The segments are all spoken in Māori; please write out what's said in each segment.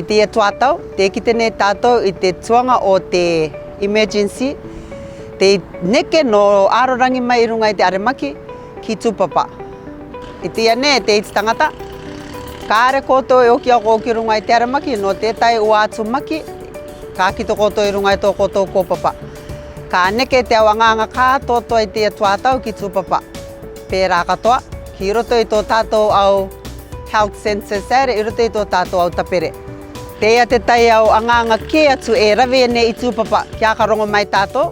I te atuatau, te kite nei tātou I te tuanga o te emergency, te neke no arorangi mai I runga I te aremaki ki tūpapa. I te ane te iti tangata, kāre koutou e oki ako ki runga I te aremaki no tētai ua atu maki, ka kito koutou I runga I tō koutou kōpapa. Ka neke te awanganga kā tōtoa I te atuatau ki tūpapa. Pērā katoa, ki roto I tō tātou au health centers ere, I roto I tō tātou au tapere. Teia te tai au anganga ke atu e rawe ne I tūpapa kia ka rongo mai tātou.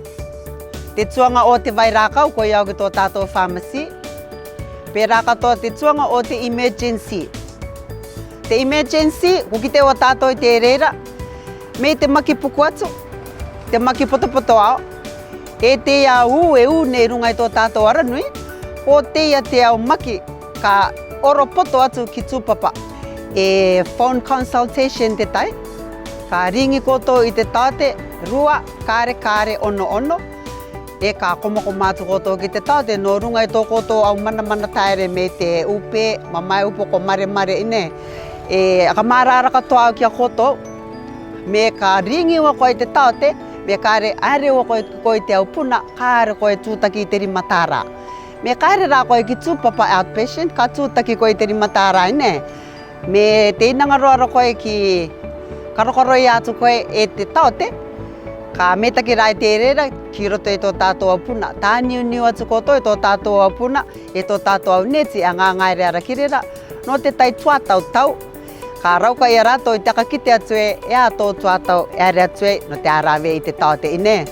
Te tuanga o te vai rākau ko iau ki tō tātou pharmacy. Pērā katoa te tuanga o te emergency. Te emergency, ko ki te o tātou I te reira, me te maki puku atu, te maki potopoto ao. E te au e u nei runga I tō tātou aranui, ko teia te au maki ka oro poto atu ki tūpapa. E phone consultation te tai, ka ringi koutou I te tāte, rua, kāre, ono. E ka komako mātu koutou ki te tāte, no runga I tō koutou au mana taere me te upe, mamai upoko mare ine. E ka mārara katoa au kia koutou, me ka ringi wa koe te tāte, me kāre are wa koe te au puna, kāre koe tūtaki I te rimatara. Me kāre rā koe ki tūpapa outpatient, ka tūtaki koe te rimatara ine. Me te inangaroa koe ki karokoroi atu koe e te taote, ka metaki rai te reira ki roto I tō tātou au puna. Tā niu atu koutou I tō tātou au puna, e tō tātou au neti a ngā ngaire ara kirera, no te tai tuatau tau. Ka rauka I a rātou I taka kite atu e a tō tuatau e are atu e no te arawe I te taote ine.